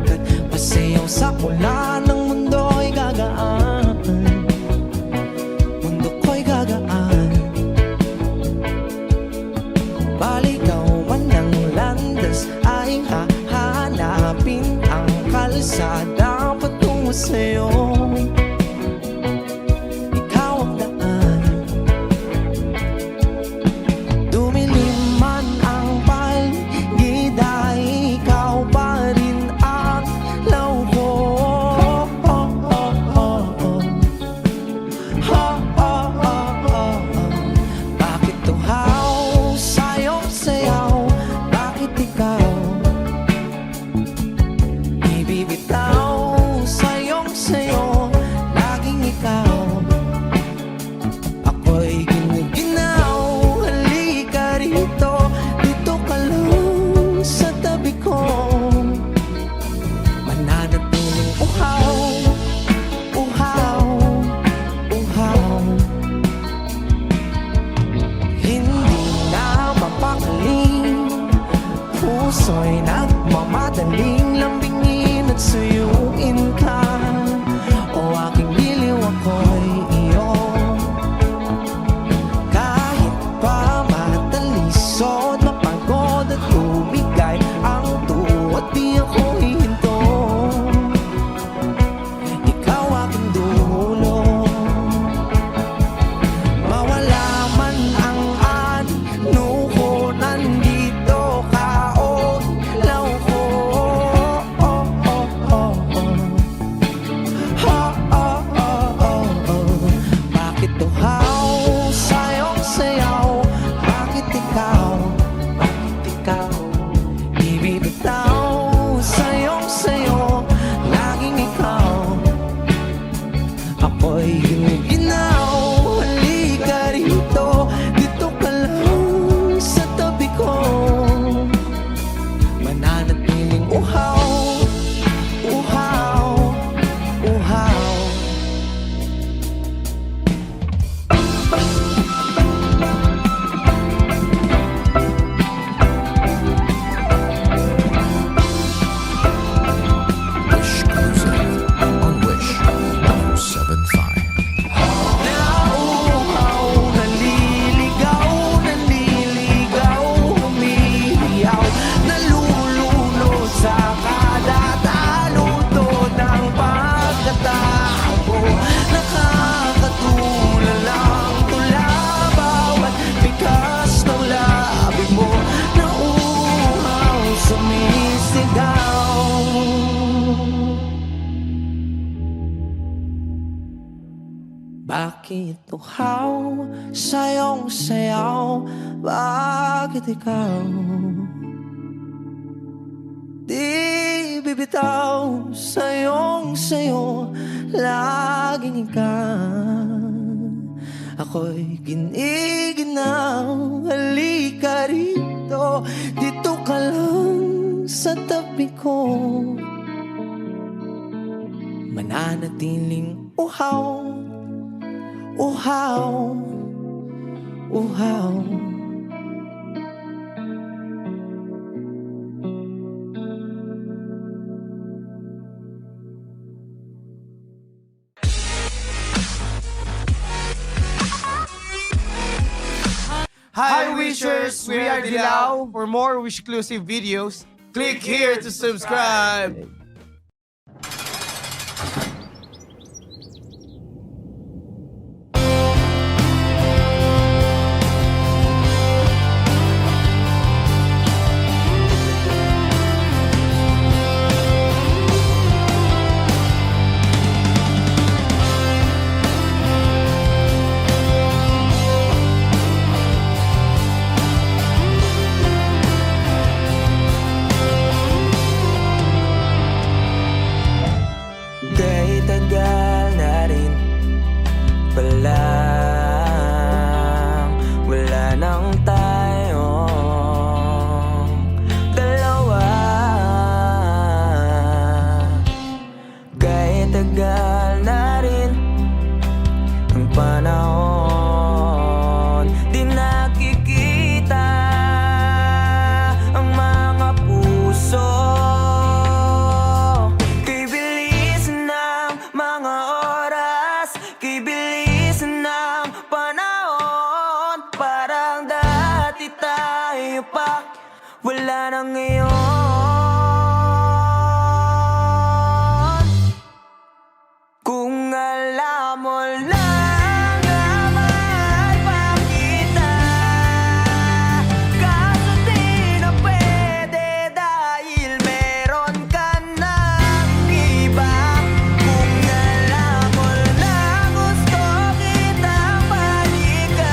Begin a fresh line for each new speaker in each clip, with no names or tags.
balikat pasayaw sa mula ng mundo'y gagaan. Mundo ko'y gagaan. Baligaw man ng landas ay hahanapin ang kalsada patungo sa'yo. Ikaw ang daan. Dumilim man ang paligid ay ikaw pa rin ang law ko. Bakit tuhaw sa'yong sayaw? Bakit ikaw ibibitaw sa'yong sayo? Laging ikaw. Ako'y giniginaw. Halika rito, dito ka lang sa tabi ko. Mananatiling uhaw, uhaw, uhaw. Hindi na mapakaling, puso'y nagmamadaling lambingin at suyuin ka. O aking giliw, ako'y iyo. Kahit pa matalisod, mapagod at umigay ang tuwa, di ako hihinto. Ikaw aking dulo. Mawala man ang ano ko, nandito ka o ilaw ko. Bakit tuhaw sa'yong sayaw? Bakit ikaw? Bakit ikaw ibibitaw sa'yong sayo? Laging ikaw. Ako'y giniginaw. Halika rito, dito ka lang sa tabi ko. Mananatiling uhaw, uhaw, uhaw.
Wish Music on Wish 1075.
Nauuhaw, naliligaw, nanliligaw, humihiyaw, nalulunod sa kada taluto ng pagkatao. Nakakatulalang tula bawat bigas ng labi mo. Nauuhaw, sumisigaw. Bakit tuhaw sa'yong sayaw? Bakit ikaw di bibitaw sa'yong sayo? Laging ikaw. Ako'y giniginaw. Halika rito, dito ka lang sa tabi ko. Mananatiling uhaw, uhaw, uhaw.
Hi Wishers, we are Dilaw. For more Wish-exclusive videos, click here to subscribe.
na ngayon. Kung alam mo lang na mahal pa kita, kaso di na pwede dahil meron ka ng iba. Kung alam mo lang gusto kitang balikan,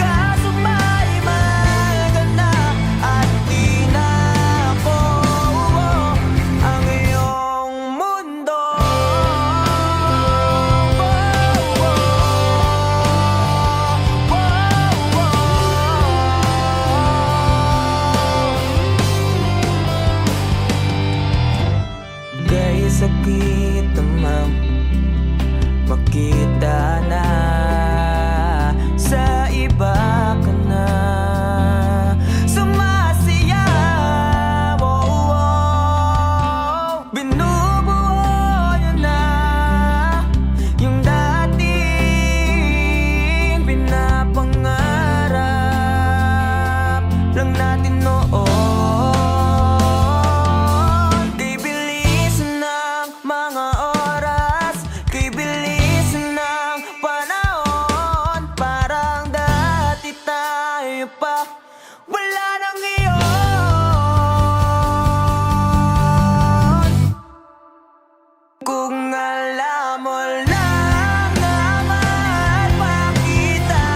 kaso may mahal ka na at di na ako ang iyong mundo. Kaya sakit naman makita na sa iba ka na sumasayaw. Binubuo niya na yung dating pinapangarap lang natin noon. Kay bilis ng mga oras, kay bilis ng panahon, parang dati tayo pa wala nang iyon. Kung alam mo lang na mahal pa kita,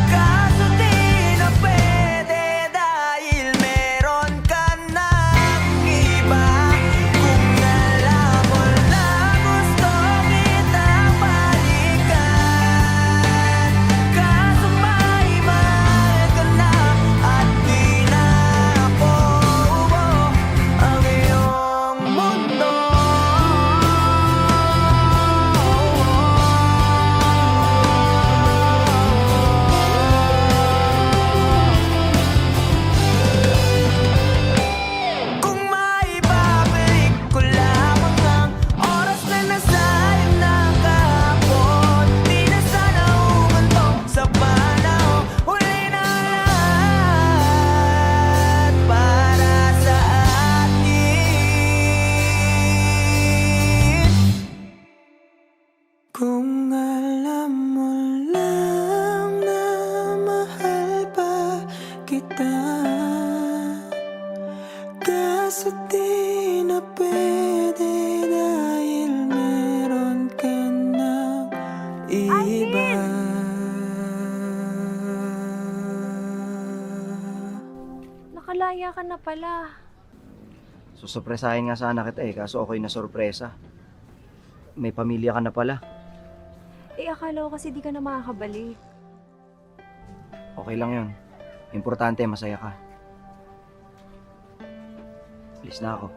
kaso di na pwede dahil meron ka ng iba. Kung alam mo lang gusto kitang balikan, kaso may mahal ka na at di na ako ang iyong mundo. Kung maibabalik ko lamang ang oras na nasayang ng kahapon, di na sana humantong sa panahon. Huli na lahat para sa atin. Kung alam mo lang na mahal pa kita, kaso di na pwede dahil meron ka ng iba.
Nakalaya ka na pala.
Susurpresahin nga sana kita kaso ako'y nasurpresa. May pamilya ka na pala.
Akala ko kasi di ka na makakabalik.
Okay lang yun. Importante, masaya ka. Alis na ako.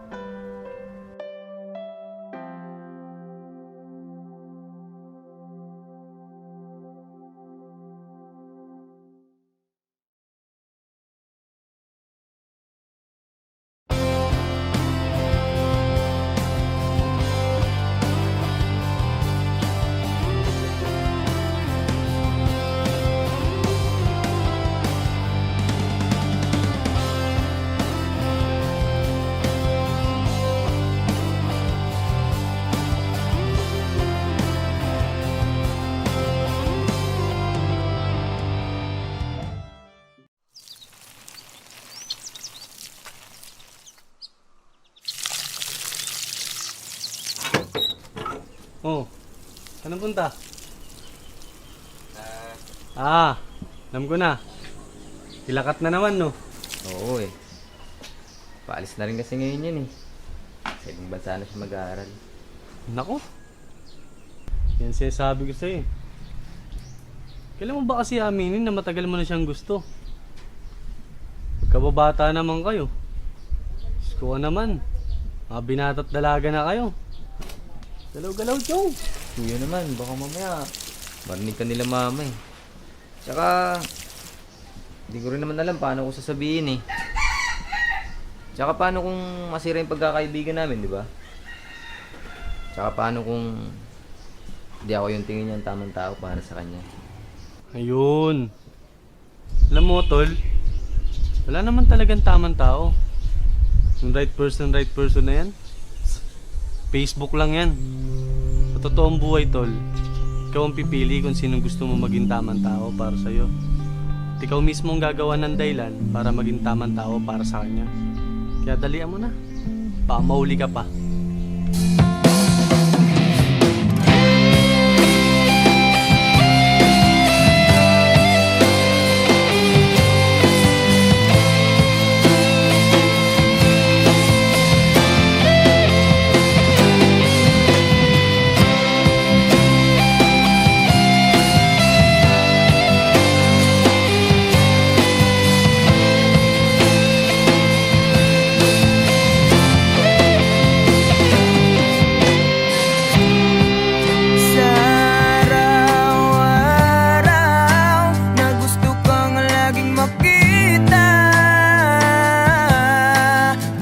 Oh, anong punta? Alam ko na. Kilakat na naman, no?
Oo eh. Paalis na rin kasi ngayon yan eh. Sa ibang bansa na siya mag-aaral.
Nako. Yan sinasabi ko sa'yo eh. Kailan mo ba kasi aminin na matagal mo na siyang gusto? Pagkababata naman kayo. Diyos ko ka naman. Mga binata't dalaga na kayo. Galaw-galaw, Chong.
Kuya naman, baka mamaya marinig ka nila mama eh. Tsaka, hindi ko rin naman alam paano ko sasabihin eh. Tsaka paano kung masira yung pagkakaibigan namin, di ba? Tsaka paano kung hindi ako yung tingin niyang tamang tao para sa kanya.
Ayun. Alam mo, tol, Wala naman talagang tamang tao. Yung right person na yan, Facebook lang yan. Sa totoong buhay, tol, ikaw ang pipili kung sinong gusto mo maging tamang tao para sa'yo. At ikaw mismo ang gagawa ng dahilan para maging tamang tao para sa kanya. Kaya dalian mo na. Baka mahuli ka pa.
Sa araw-araw na gusto kang laging makita,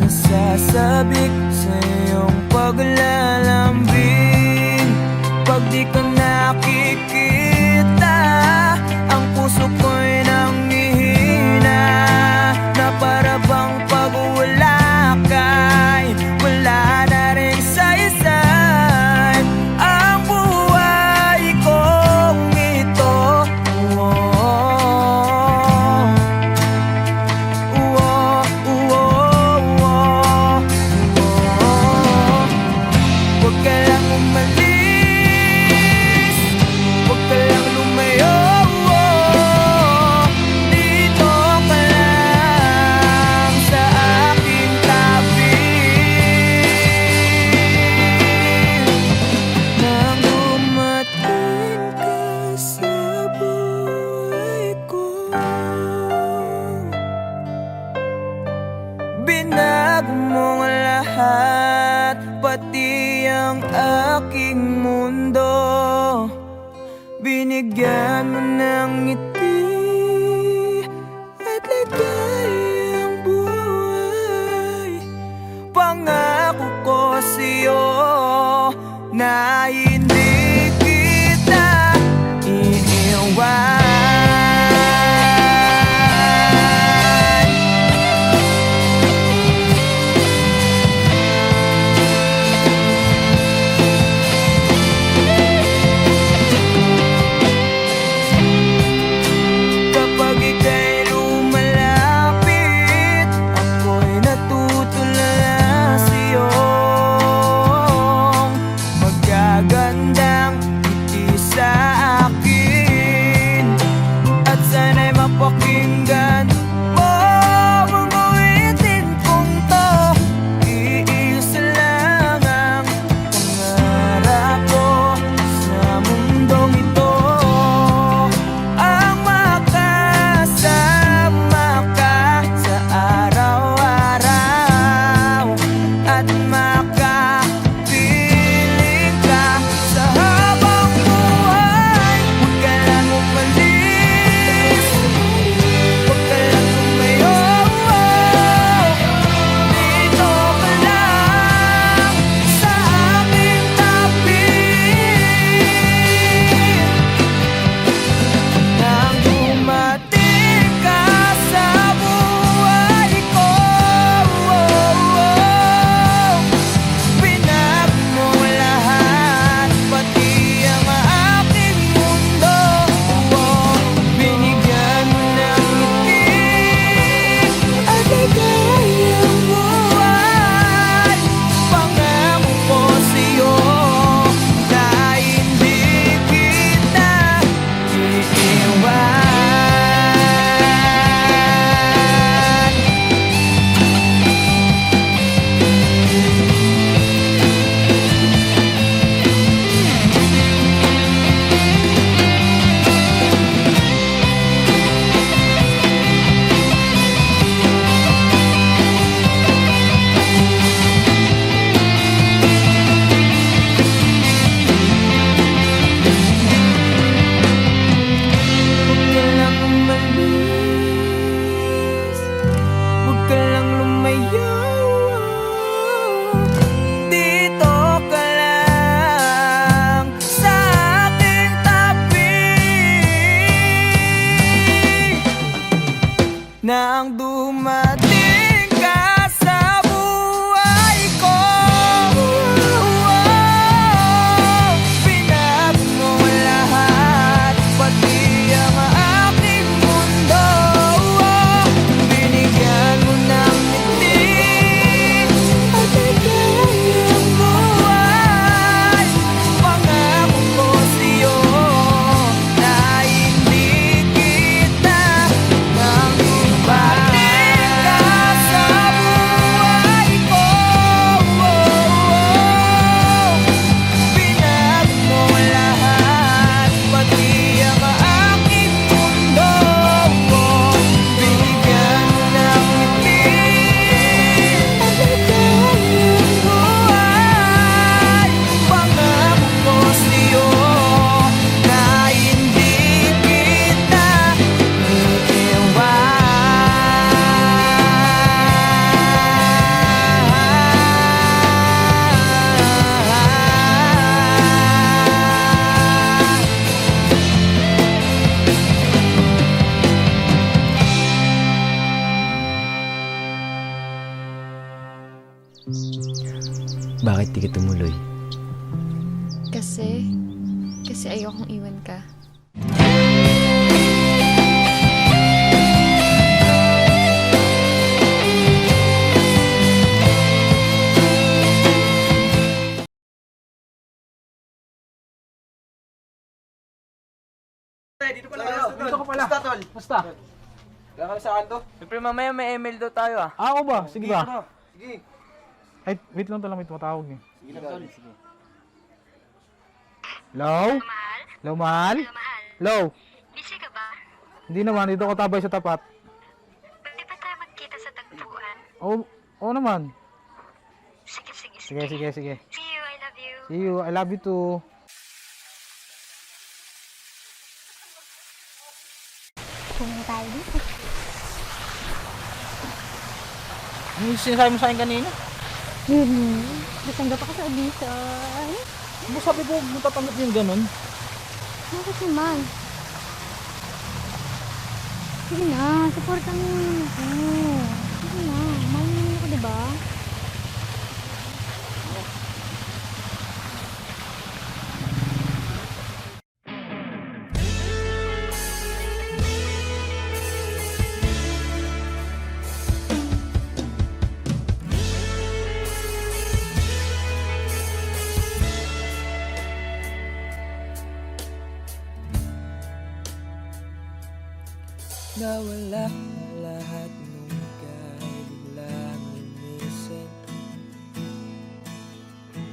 nasasabik sa iyong paglalambing. Pag di ka nakikita, ang puso ko'y nanghihina, na para bang pag wala ka'y wala na rin saysay ang buhay kong ito. Huwag ka lang umalis, huwag ka lang lumayo. Dito ka lang sa aking tabi. Nang dumating ka sa buhay ko, binago mo ang lahat, pati ang aking mundo. Binigyan mo ng ngiti at ligayang buhay. Pangako ko sa'yo na hindi kita iiwan. Kapag ika'y lumalapit, ako'y natutulala sa'yo. Magagandang ngiti sa akin,
Bakit di ka tumuloy?
Kasi ayokong iwan ka.
Dito ka pala. Basta, tol. Basta. Wala ka sa kanto?
Siyempre mamaya may email daw tayo ah.
Ako ba? Sige ba?
Sige.
Ay, wait lang may tumatawag eh.
Sige lang, tol. Sige.
Hello? Hello, mahal? Hello?
Busy ka ba?
Hindi naman, dito ko tabay sa tapat.
Pwede ba tayo magkita sa tagpuan?
Oo naman.
Sige, sige,
Sige, sige, sige.
See you, I love you.
See you, I love you too.
Pumunta tayo dito.
Ano yung sinasabi mo sa akin kanina?
Natanggap ako sa audition.
Ano sabi ko, matatanggap yung ganun?
Bakit naman? Sige na, supportan mo naman ako. Sige na, mahal mo naman ako, diba?
Nawala lahat nung ika'y biglang lumisin.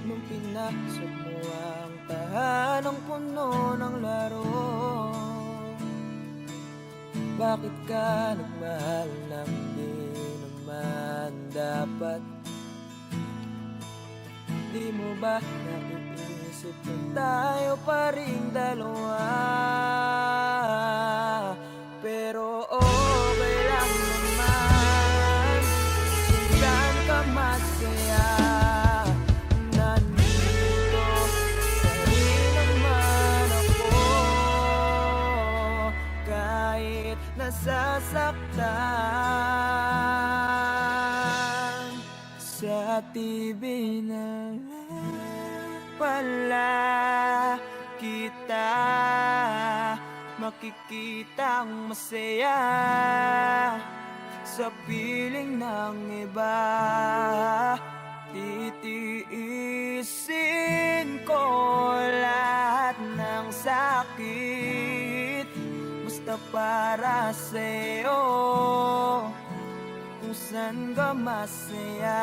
Nung pinasok mo ang tahanang puno ng laro, bakit ka nagmahal nang di naman dapat? Di mo ba naiisip na tayo pa rin dalawa? Pero okay lang naman kung saan ka masaya. Nandito pa rin naman ako, kahit nasasaktan. Sa TV na lang pala kita makikitang masaya sa piling ng iba. Titiisin ko lahat ng sakit basta para sa'yo, kung saan ka masaya.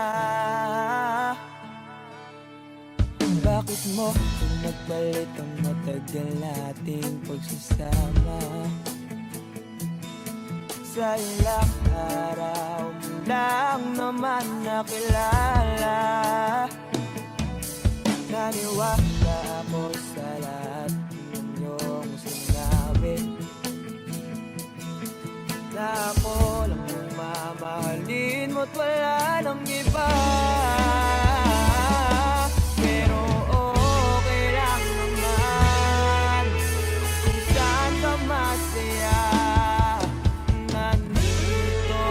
Bakit mo nagpalit ang matagal nating pagsasama? Sa ilang araw mo lang naman nakilala. Naniwala ako sa lahat ng iyong sinabi, na ako lang ang mamahalin mo't wala nang iba. Pero okay lang naman kung saan ka masaya. Nandito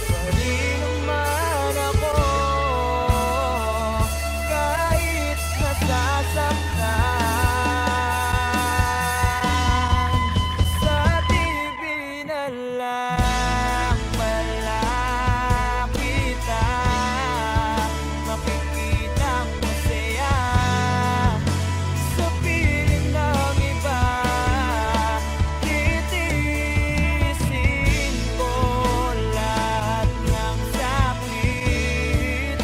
pa rin naman ako, kahit nasasaktan. Sa TV na lang pala kita makikitang masaya sa piling ng iba. Titiisin ko lahat ng sakit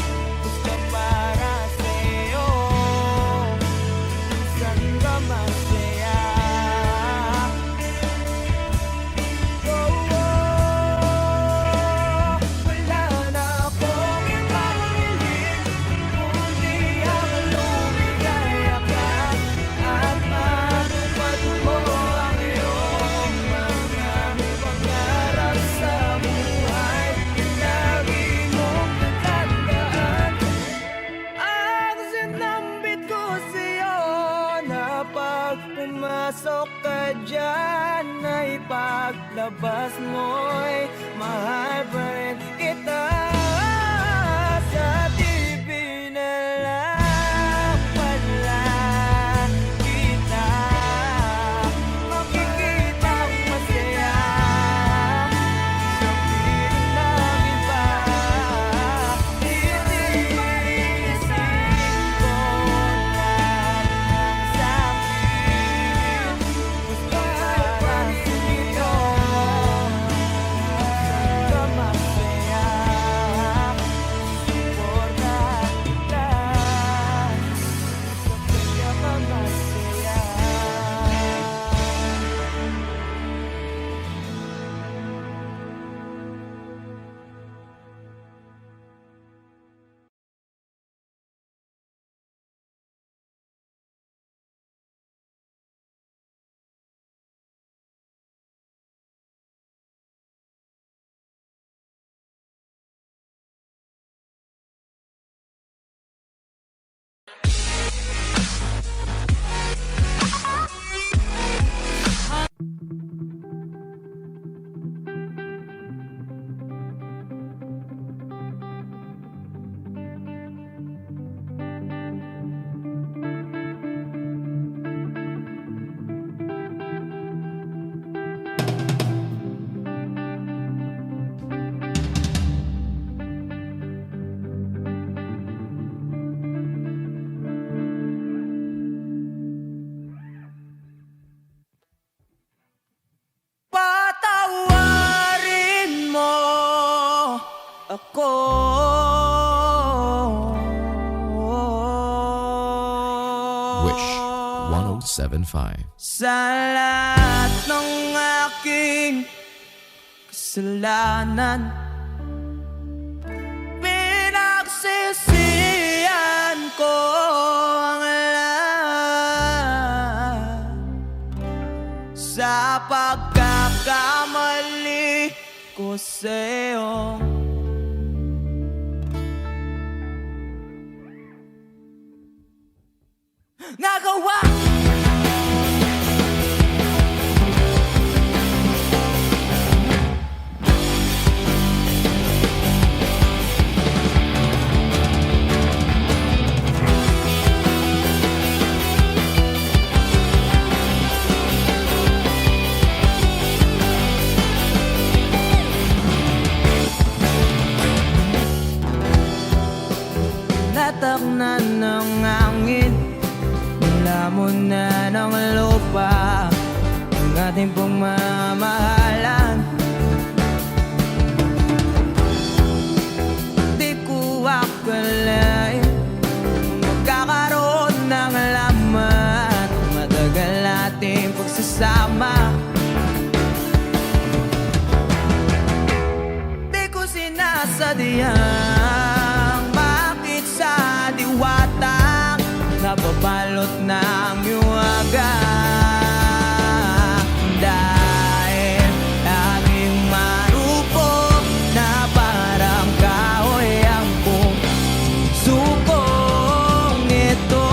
basta para sa'yo, kung saan ka masaya. Wala na akong ibang hiling kundi ang lumigaya ka at matupad mo ang iyong mga pangarap sa buhay. Lagi mong tatandaan ang sinambit ko sa'yo, na pag pumasok ka dyan ay paglabas mo'y mahal pa rin kita. Sa TV
Wish 1075.
Sa lahat ng aking kasalanan, pinagsisihan ko ang lahat sa pagkakamali ko sa'yo. Nagawa! Nataknan ng hangin, lamon na ng lupa ang ating pagmamahalan. Di ko akalain magkakaroon ng laman matagal nating pagsasama. Di ko sinasadyang bakit sa diwata nababalot ng yuwaga. Dahil laging marupok na parang kahoy ang pusukong ito.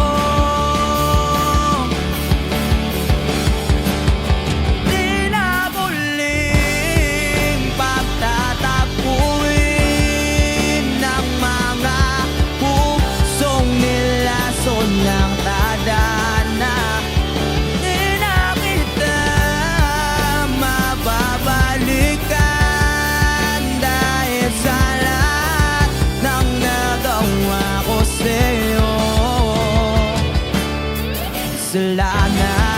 Di na muling pagtatapuin ng mga pusong nilason ng tadhana. Di na kita mababalikan dahil sa lahat ng nagawa ko sa'yo. Kasalanan.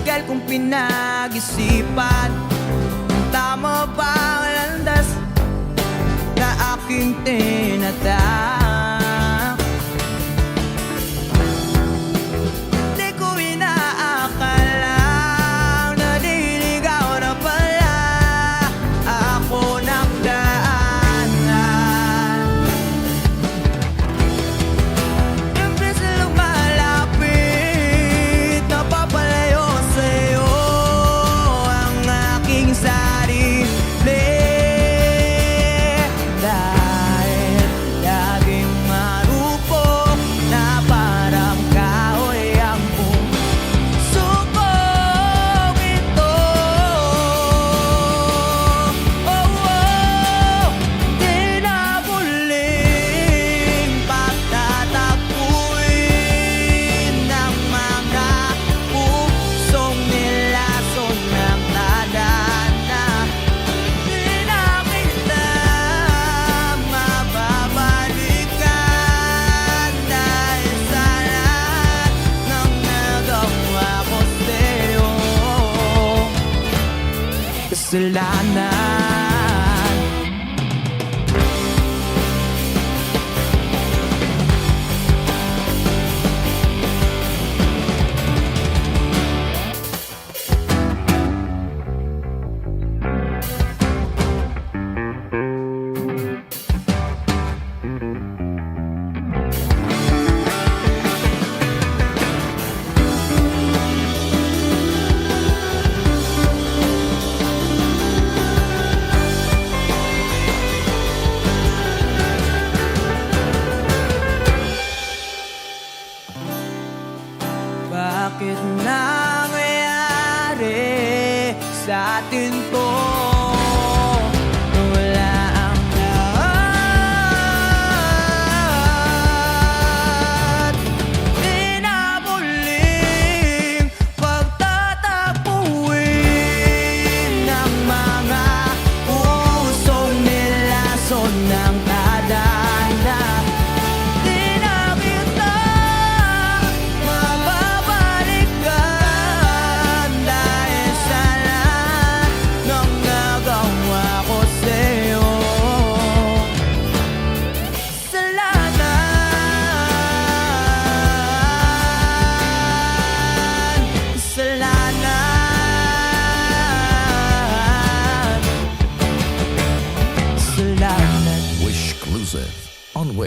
Tagal kong pinag-isipan kung tama ba ang landas na aking tinatak. Di ko inaakalang naliligaw na pala ako ng daanan. Imbes na lumalapit, napapalayo sa'yo ang aking sarili. Dahil laging marupok na parang kahoy ang pusukong ito. Di na muling pagtatapuin ng mga pusong nilason ng tadhana. Di na kita mababalikan dahil sa lahat ng nagawa ko sa'yo. Kasalanan. Bakit nangyayari sa atin to? Wala ang lahat. Di na muling pagtatapuin ng mga pusong nilason ng tadhana. Di na kita mababalikan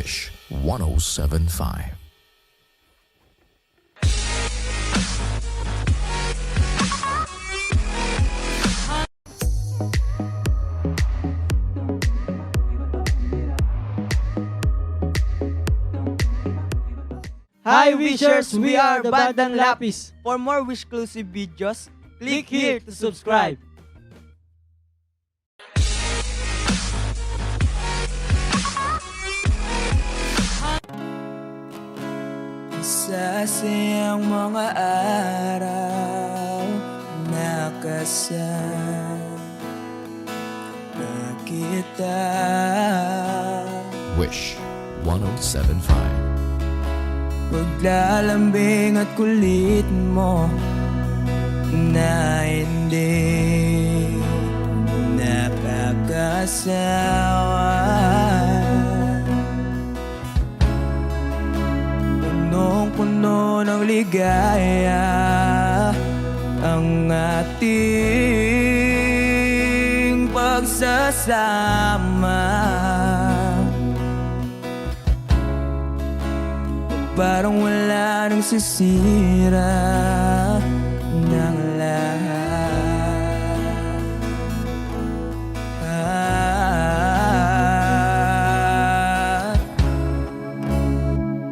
Wish 1075.
Hi Wishers, we are the Bandang Lapis.
For more Wish-exclusive videos,
Click here to subscribe.
Sasayang mga araw na kasama kita.
Wish 1075.
Paglalambing at kulit mo na hindi nakakasawa. Punong-puno ng ligaya ang ating pagsasama. Parang wala nang sisira ng lahat.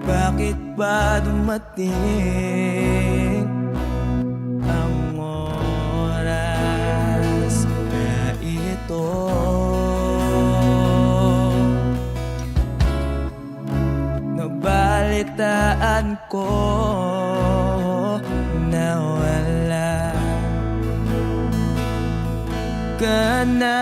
Bakit ba dumating ang oras na ito? Nabalitaan ko na wala ka na.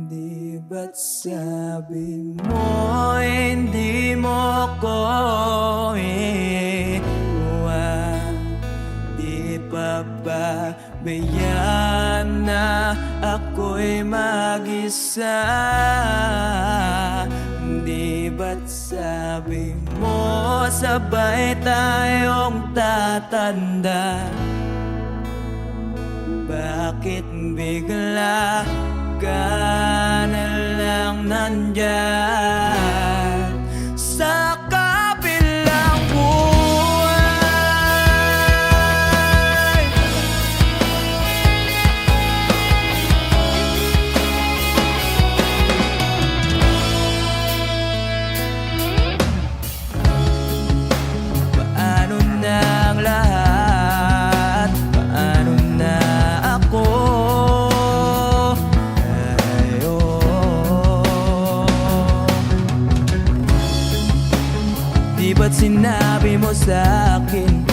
Di ba't sabi mo hindi mo ko iwan? Di pa ba bayaan na ako'y mag-isa? Di ba't sabi mo sabay tayong tatanda? Bakit bigla ka na lang nandyan sa kabilang buhay? Paano na ang lahat? Paano na ako? Di ba't sinabi mo sa'kin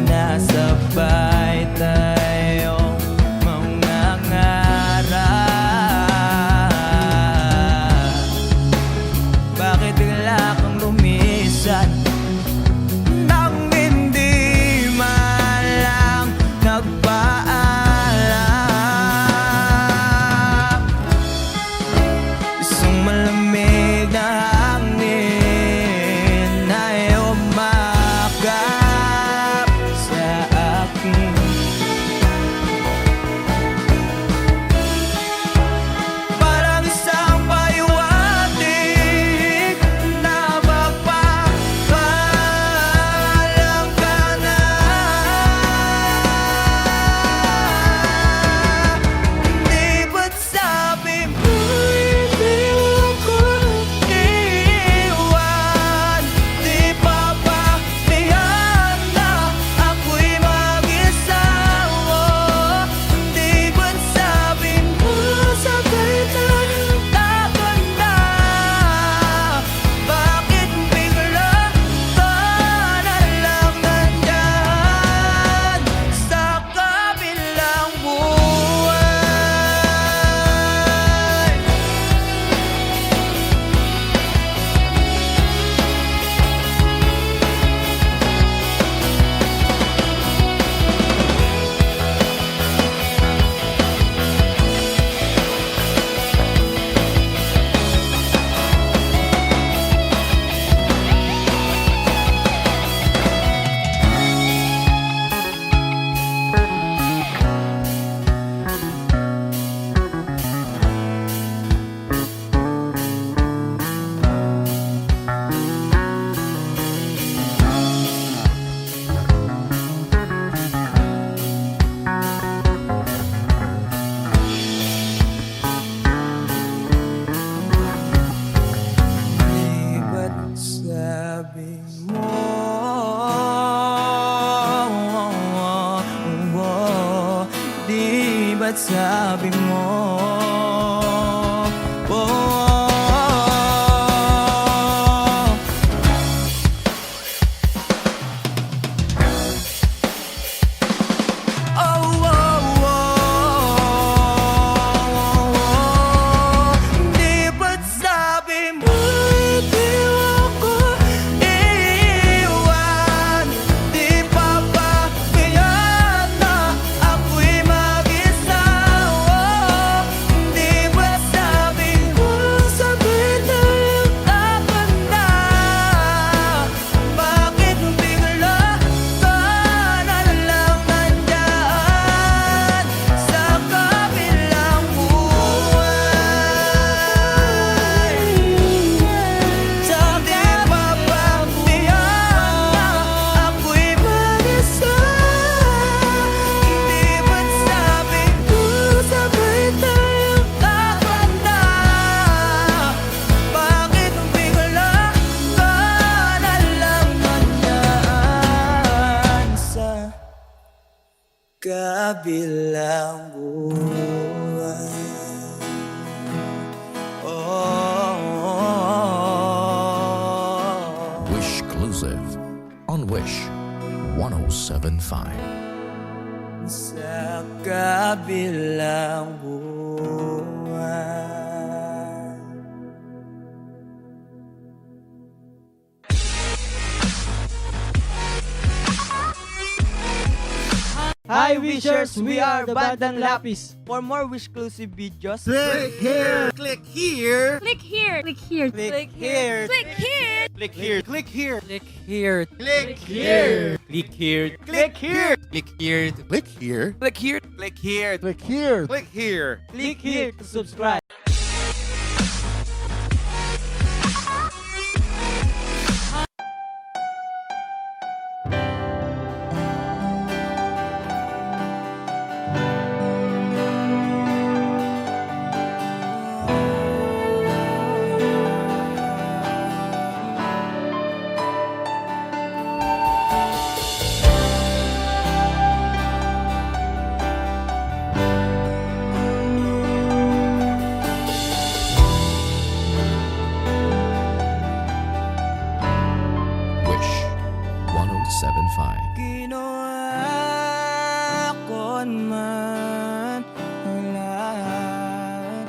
na sabay tayong mangangarap? Bakit bigla kang lumisan nang hindi man lang nagpaalam? Isang malamig na hangin ay umakap sa akin. kabilang buwan.
Wish Exclusive on Wish 1075.
Sa kabilang buwan.
Hi Wishers, we are the Bandang Lapis. For more Wish-exclusive videos,
Click here.
Click here.
Click here.
Click here.
Click here.
Click here.
Click here.
Click here.
click here.
Click here.
Click here.
Click here.
Click here.
Click here.
Click here. Click here.
Click here.
Click here.
Click here to subscribe.
Wish 1075.
Ginawa ko man ang lahat.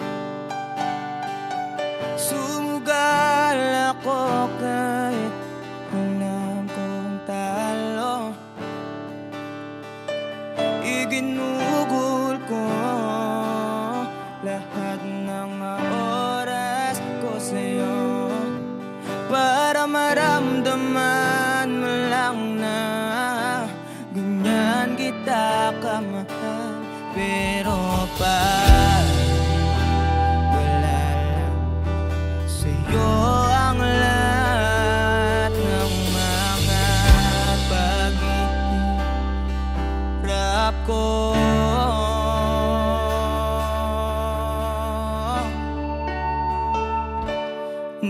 Sumugal ako kahit alam kong talo. Iginugol ko lahat ng oras ko sa'yo para maramdaman mo lang na ganyan kita kamahal. Pero pag wala lang sa'yo ang lahat ng mga paghihirap ko,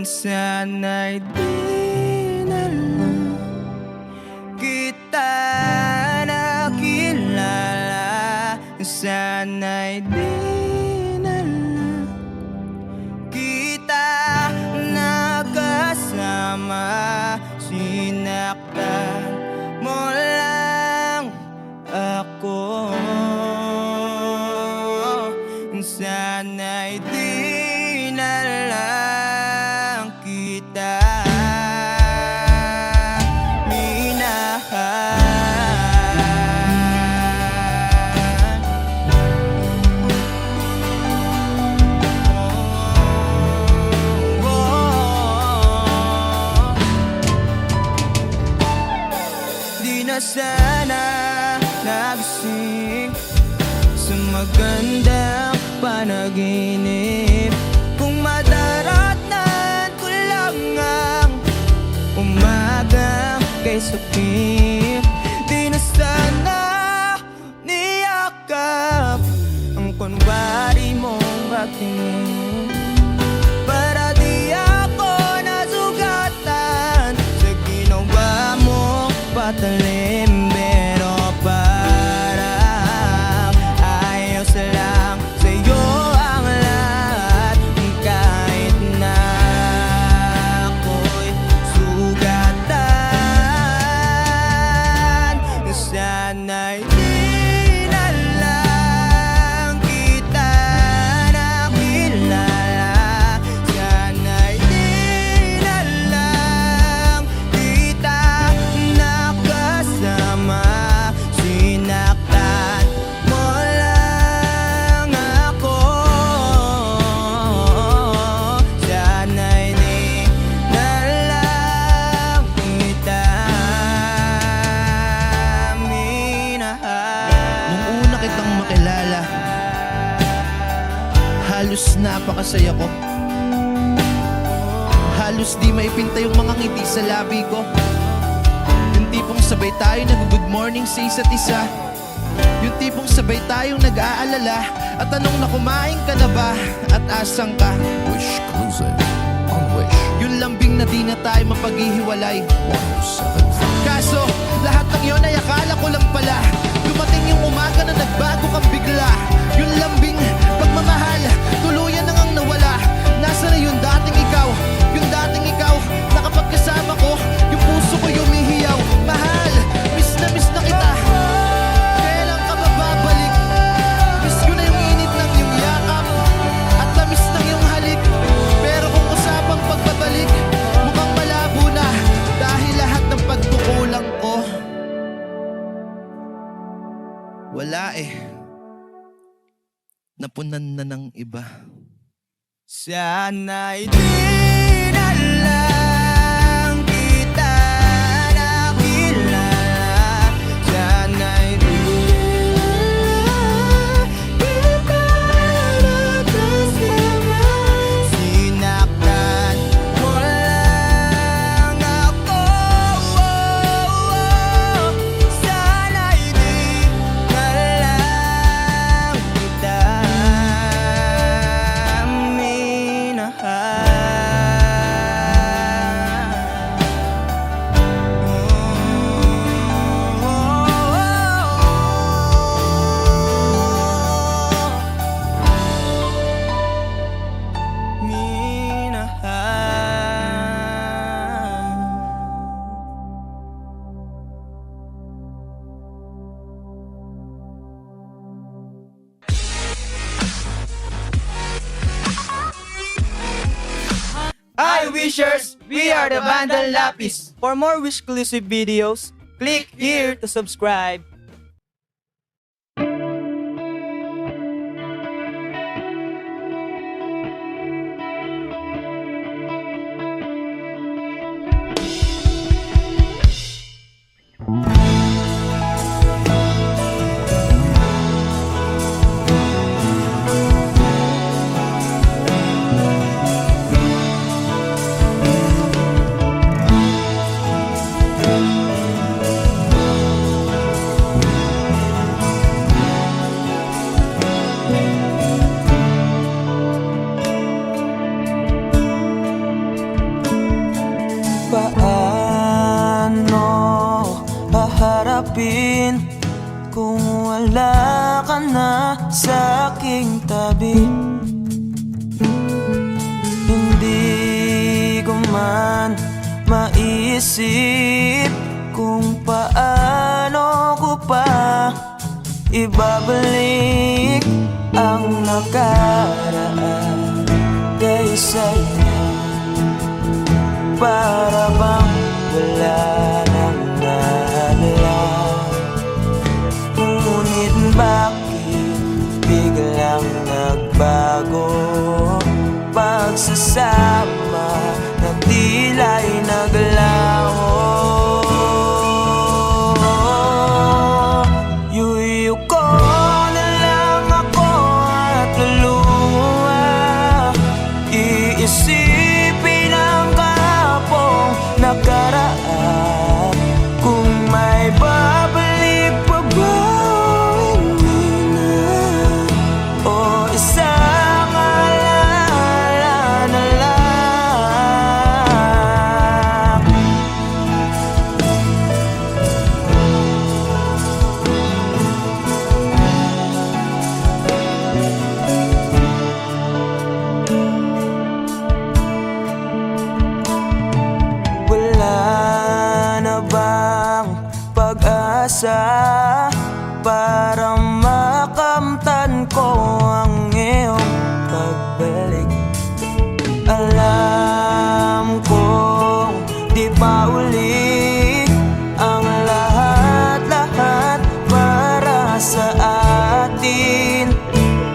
sana'y di na lang kita nakilala. Sana'y di na lang kita nakasama. Sinaktan mo lang ako. Sana'y di na lang kita minahal. Di na sana nagising sa magandang panaginip kung madaratnan ko lang ang umaga kay sakit. Di na sana niyakap ang kunwari mong pagtingin para di ako nasugatan sa ginawa mong patalim. Pero parang ayos lang sa'yo ang lahat kahit na ako'y sugatan. Sana'y di na lang kita nakilala. Sana'y di na lang kita nakasama. Sinaktan mo lang ako. Sana'y di na lang kita minahal.
Nung una kitang makilala, halos napakasaya ko. Halos di maipinta yung mga ngiti sa labi ko. Yung tipong sabay tayo nag-good morning sa isa't isa. Yung tipong sabay tayong nag-aalala at tanong na kumain ka na ba at asang ka.
Wish Exclusive on Wish
Yung lambing na di na tayo mapaghihiwalay.
1075.
Kaso, lahat ng yon ay akala ko lang pala. Dumating yung umaga na nagbago kang bigla. Yung lambing pagmamahal, tuluyan na ngang nawala. Nasa na yung dating ikaw? Yung dating ikaw na kapag kasama ko, yung puso ko yumihiyaw. Mahal, miss na kita. Kailan ka ba babalik? Miss ko na yung init ng iyong yakap at tamis ng iyong halik. Pero kung usapang pagbabalik, mukhang malabo na dahil lahat ng pagkukulang ko wala napunan na ng iba.
Sana'y di na lang kita nakilala. Sana'y di kita nakasama. Sinaktan mo lang ako. Sana'y di na lang kita
Hi Wishers! We are the Bandang Lapis. For more Wish-exclusive videos, click here to subscribe.
Paano haharapin kung wala ka na sa aking tabi? Hindi ko man maisip kung paano ko pa ibabalik ang nakaraan kay sa'yo. Para bang wala nang nahalala. Ngunit bakit biglang nagbago? Pagsasama na tila'y naglaho. Yuyu ko na lang ako at luluha. Iisipin ang nakaraan. Kung may babalik pa ba o hindi na, o isang alala na lang. Para makamtan ko ang iyong pagbalik. Alam kong di pa uli ang lahat-lahat para sa atin.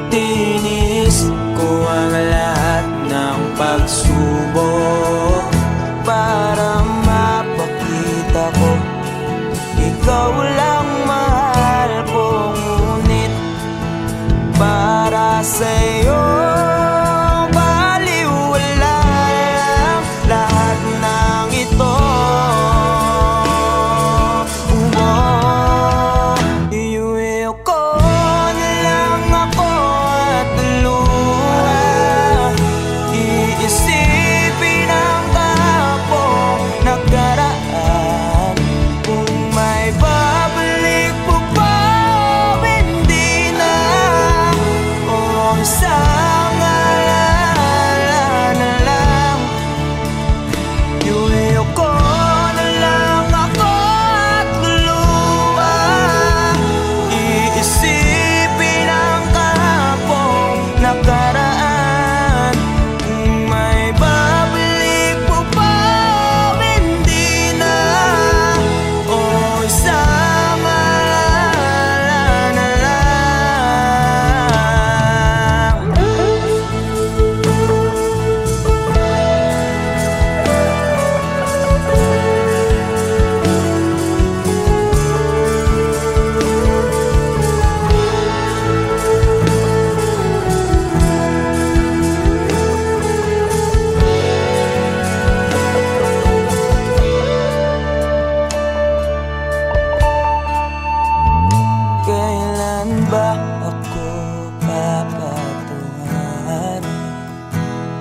Tinis ko ang lahat ng pagsubok para mapakita ko ikaw lang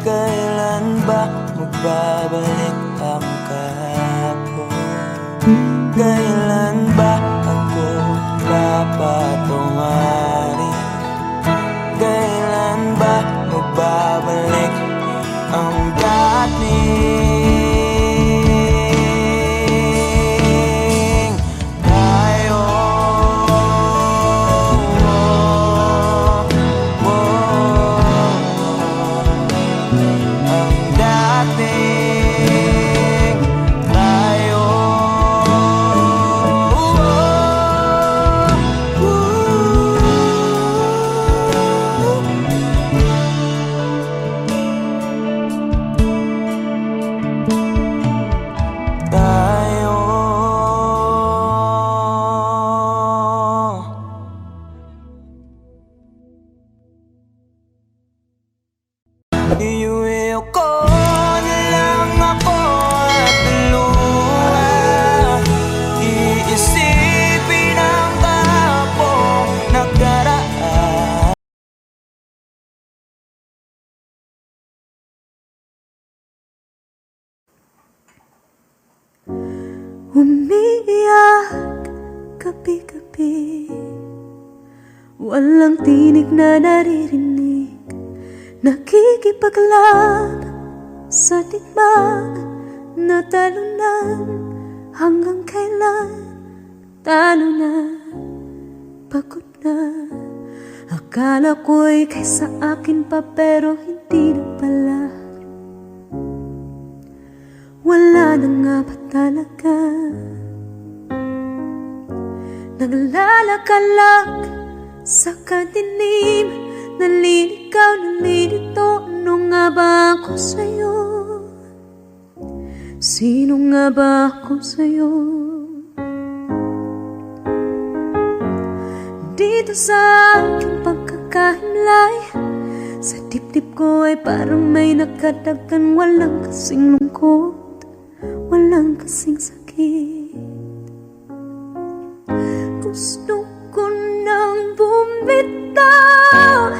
Kailan ba magbabalik ang kahapon? Kailan ba ako papatungarin? Kailan ba magbabalik ang dating tayo? Ang dating tayo. Tayo. Iuwi ko na lang ako at luha. Iisipin ang kahapong nakaraan.
Umiiyak gabi-gabi, walang tinig na naririnig, nakikipaglaban sa digmaan na talunan. Hanggang kailan talo na, pagod na. Akala ko'y kaysa akin pa pero hindi na pala. Wala na nga ba talaga? Naglalakalag sa kadilim, naliligaw, nalilito. Ano nga ba ako sa'yo? Sino nga ba ako sa'yo? Dito sa aking pagkakahimlay, sa dibdib ko ay parang may nakadagan. Walang kasing lungkot, walang kasing sakit. Gusto ko nang bumitaw,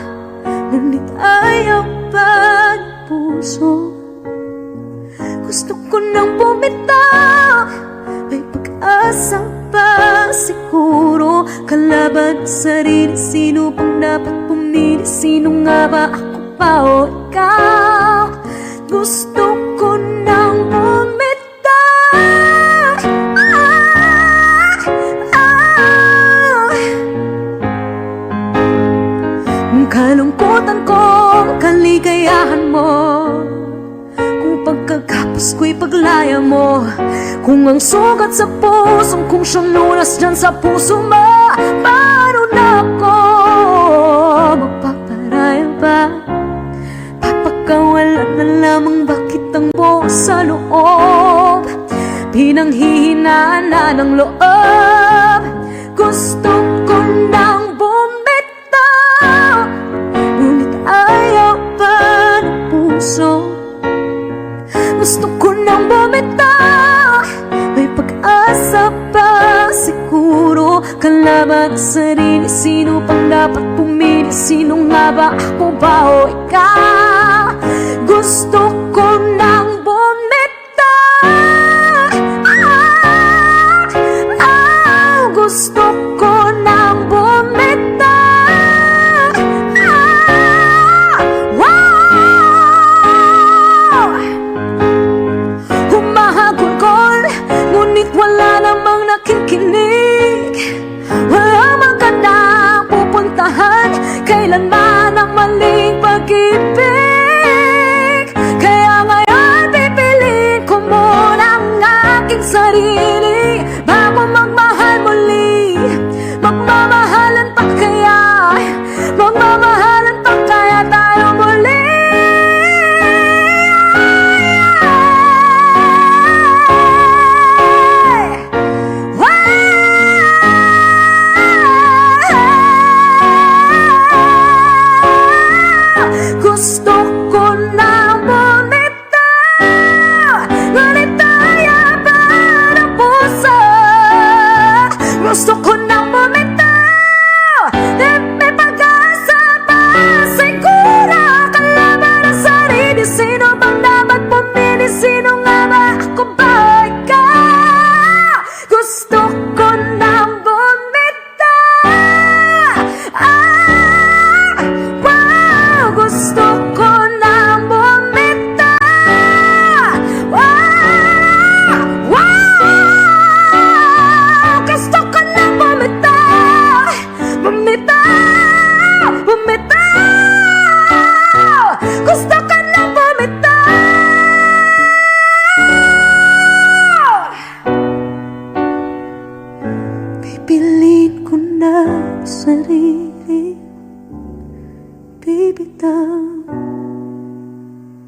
ngunit ayaw pa ng puso. Gusto ko nang bumitaw, may pag-asa pa siguro. Kalaban sa sarili, sino pang dapat pumili? Sino nga ba, ako pa o ikaw? Gusto ko nang bumitaw. Kalungkutan ko, kaligayahan mo. Kung pagkagapos ko'y paglaya mo. Kung ang sugat sa pusong kung siyang lunas dyan sa puso mo. Paano na ako magpaparaya ba? Papakawalan na lamang bakit ang buo sa loob? Pinanghihinaan na ng loob. Gusto ko nang bumitaw, ngunit ayaw pa ng puso. Gusto ko nang bumitaw, may pag-asa pa siguro. Kalaban sa sarili, sino pang dapat pumili? Sino nga ba, ako ba o ikaw? Gusto ko nang gusto ko nang bumitaw. Wow! Humahagulgol, ngunit wala namang nakikinig. Wala magandang pupuntahan, kailanman ang maling pag-ibig.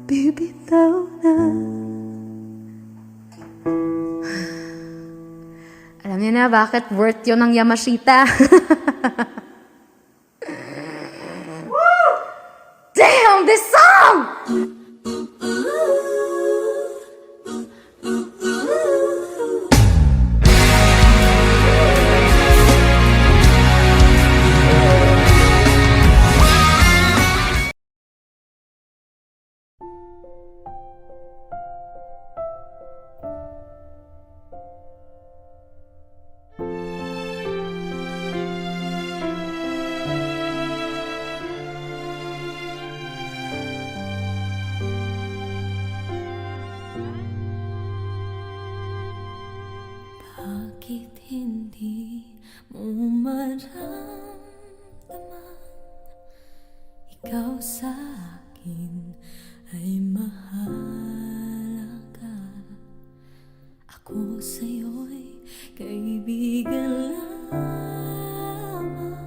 bibitaw na. Alam niyo na bakit worth yun ng Yamashita. Damn, this song! Bakit hindi mo maramdaman ikaw sa akin ay mahalaga? Ako sa'yo'y kaibigan lamang.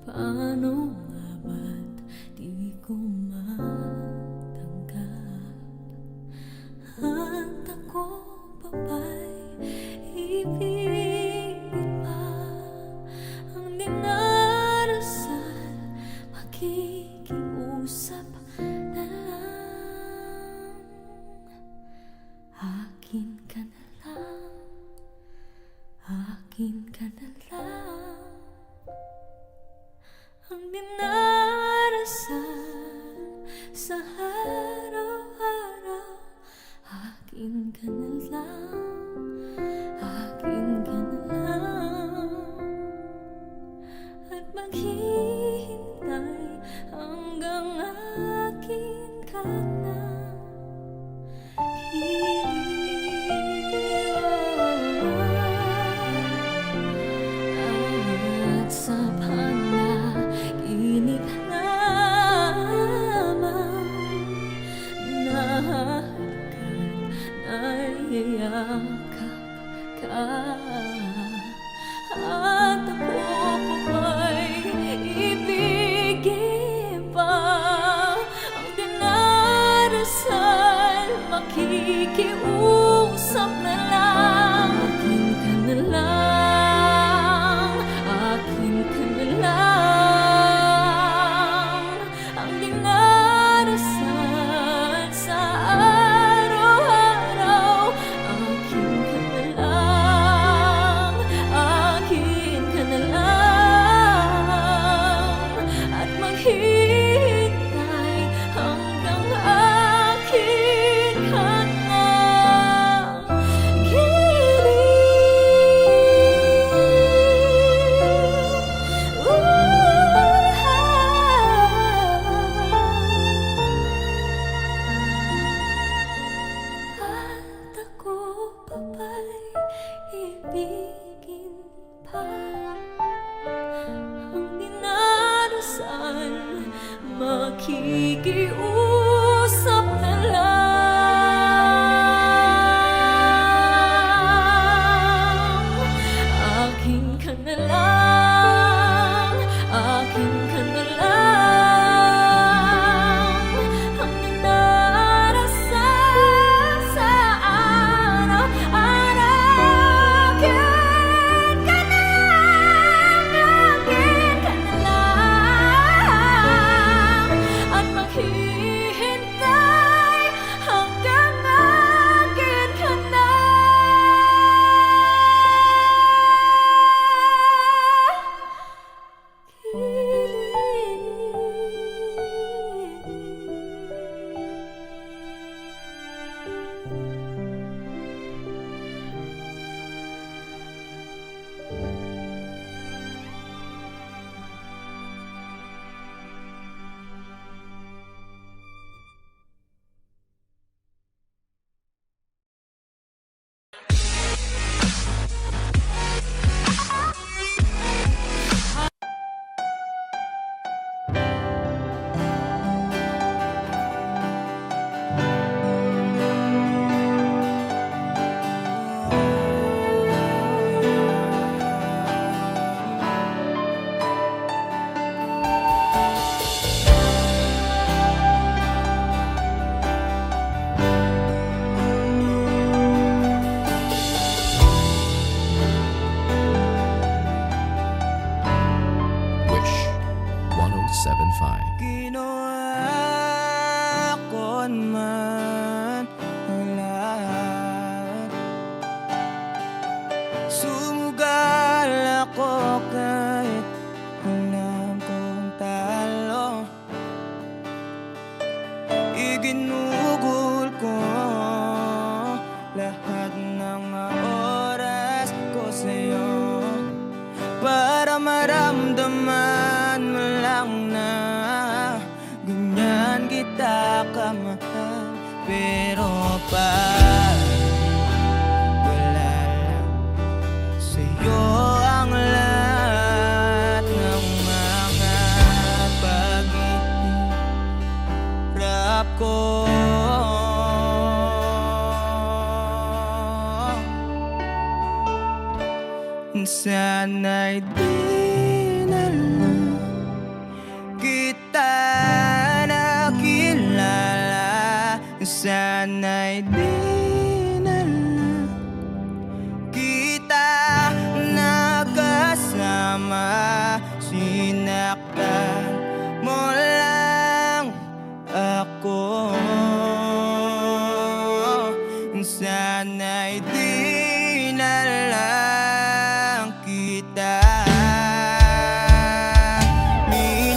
Paano nga ba't di ko matanggap? At ako pa ba'y ibigin pa ang dinarasal? Makikiusap na lang. Akin ka na lang. Akin ka na lang. Ang dinarasal sa araw-araw. Akin ka na lang. Akin ka na lang. At maghihintay hanggang akin ka na. At sa panaginip lamang nahagkan nayayakap ka. At ako pa ba'y ibigin pa ang dinarasal? Makikiusap na lang. Akin ka na lang. Akin ka na lang. Ang dinarasal sa araw-araw. Akin ka na lang. Akin ka na lang. At maghihintay hanggang akin ka na. At ako pa ba'y ibigin pa ang dinarasal? Makikiusap na lang. Akin ka na lang. Akin ka na lang. Ang dinarasal sa araw-araw. Akin ka na lang. Akin ka na lang. At maghihintay
man ang lahat. Sumugal ako kahit alam kong talo. Iginugol ko lahat ng oras ko sa'yo para maramdaman mo lang na ganyan kita kamahal. Pero pag wala lang sa'yo ang lahat ng mga paghihirap ko, sana'y di na lang kita nakilala. Sana'y di na lang kita nakasama. Sinaktan mo lang ako. Sana'y di na lang kita di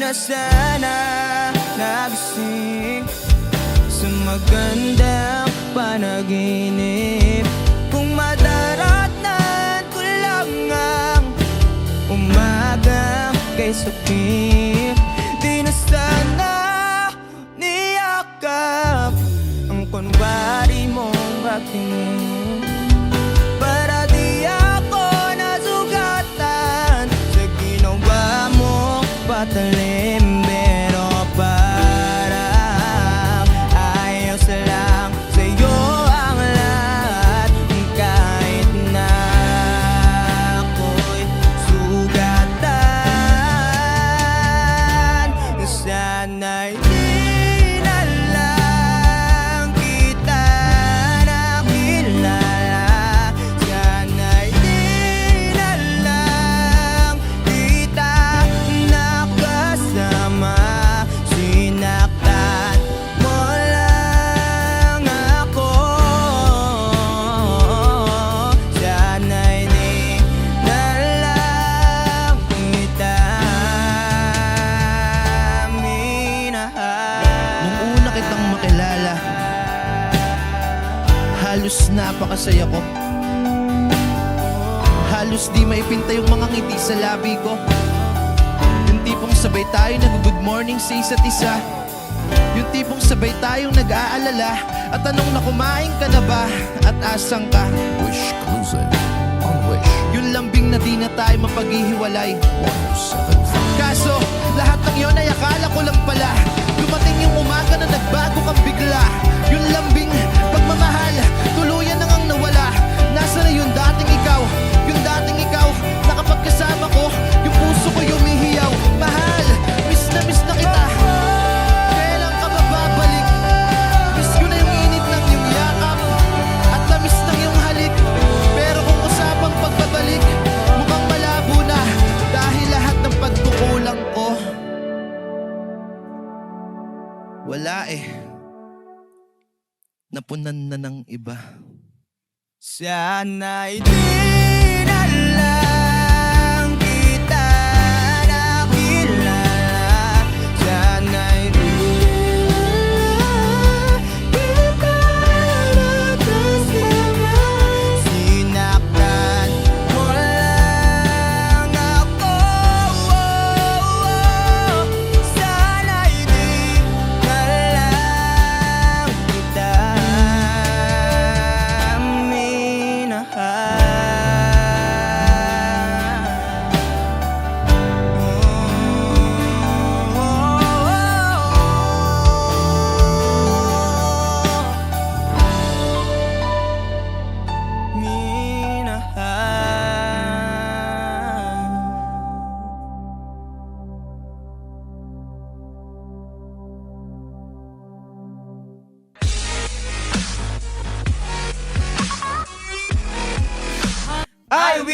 na sana nagising sa magandang panaginip. Kung madaratnan ko lang ang umagang kay sakit, di na sana niyakap ang kunwari mong pagtingin. Para di ako nasugatan sa ginawa mong patalim. Pero parang ayos lang sa'yo ang lahat, kahit na ako'y sugatan. Sana'y di na lang kita nakilala. Sana'y di na lang kita nakasama. Sinaktan mo lang ako. Sana'y di na lang kita minahal.
Nung una kitang makilala, halos napakasaya ko. Halos di maipinta yung mga ngiti sa labi ko. Yung tipong sabay tayo nag-good morning sa isa't isa. Yung tipong sabay tayong nag-aalala at tanong na kumain ka na ba at asang ka.
Wish Exclusive on Wish
Yung lambing na di na tayo mapaghihiwalay.
1075.
Kaso lahat ng yon ay akala ko lang pala. Dumating yung umaga na nagbago kang bigla. Yung lambing pagmamahal tuluyan na ngang nawala. Nasa na yung dating ikaw? Yung dating ikaw na kapag kasama ko, yung puso ko yumihiyaw. Mahal, miss na kita. Kailan ka ba babalik? Miss ko na yung init ng iyong yakap at tamis ng iyong halik. Pero kung usapang pagbabalik, mukhang malabo na dahil lahat ng pagkukulang ko wala napunan na ng iba.
Sana'y di na lang kita nakilala. Sana'y di na lang kita nakasama. Sinaktan mo lang ako. Sana'y di na lang kita minahal.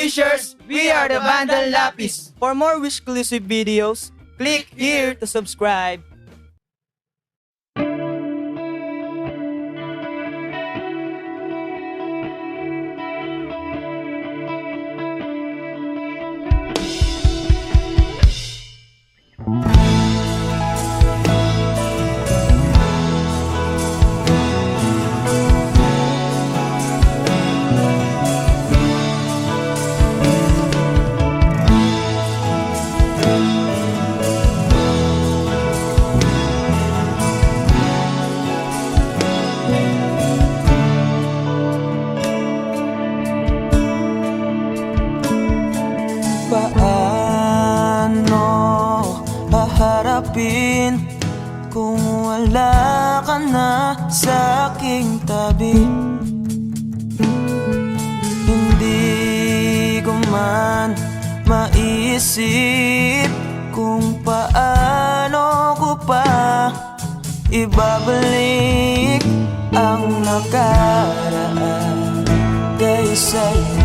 wishers, we are the Bandang Lapis. For more Wishclusive videos, click here to subscribe.
Paano haharapin kung wala ka na sa aking tabi? Hindi ko man maisip kung paano ko pa ibabalik ang nakaraan kay sa'yo.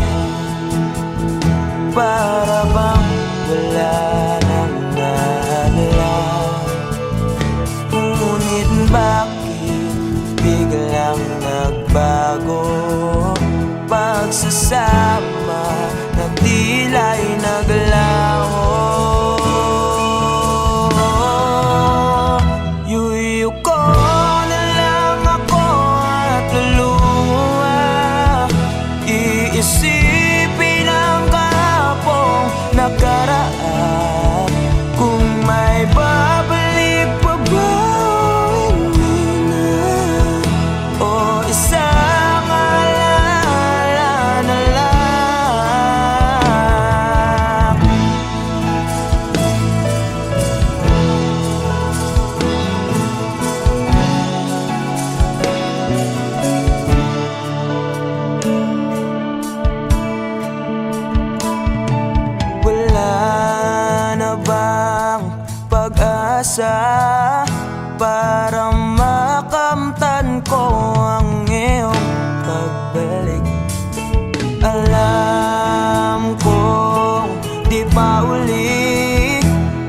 Para bang wala nang nahalala, ngunit bakit biglang nagbago? Pagsasama na tila'y naglaho. Yuyu ko na lang ako at luluha, iisipin ang nakaraan. Kung may babalik pa ba, hindi na, o isang alala na lang. Pag-asa para makamtan ko ang iyong pagbalik. Alam kong di pa uli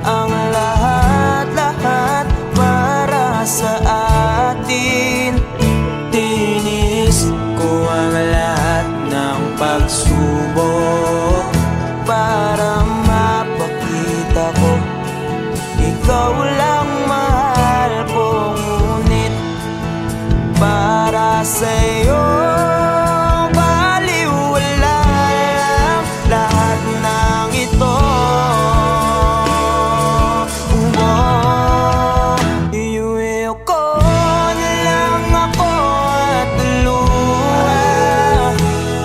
ang lahat-lahat para sa atin. Tinis ko ang lahat ng pagsubok para mapakita ko ikaw lang mahal ko, ngunit para sa'yo baliwala lang lahat ng ito. Iuwi ko na lang ako at luha,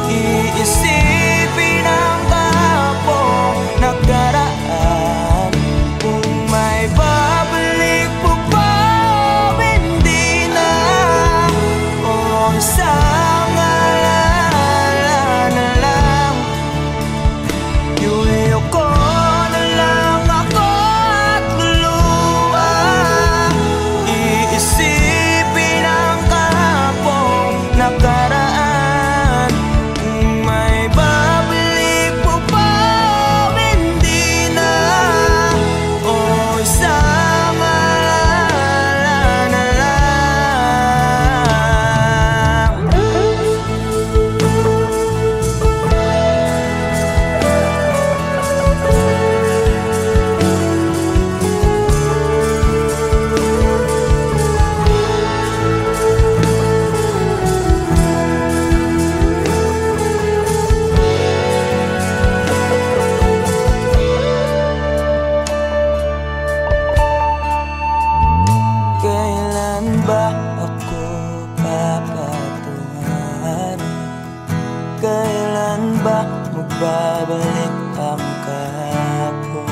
iisipin ang kapong nakaraan. Kung may babalik po ba, hindi na, o isang alala na lang. Yuyo ko na lang ako at luluha, iisipin ang kapong nakaraan. Kung may babalik po ba, hindi na, o isang alala na lang. Kailan ba ako papatungan? Kailan ba magbabalik ang kahapon?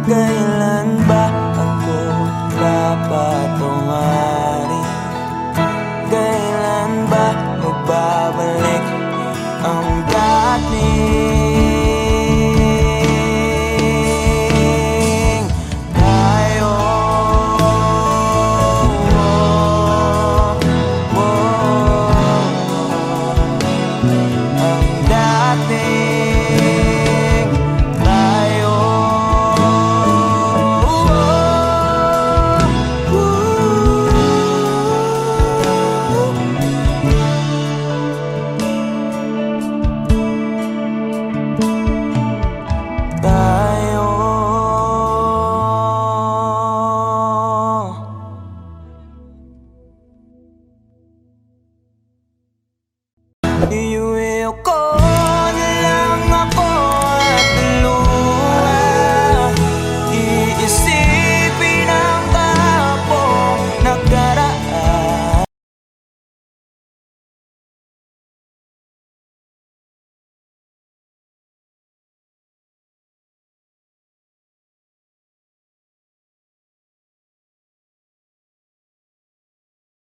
Kailan ba ako papatungan?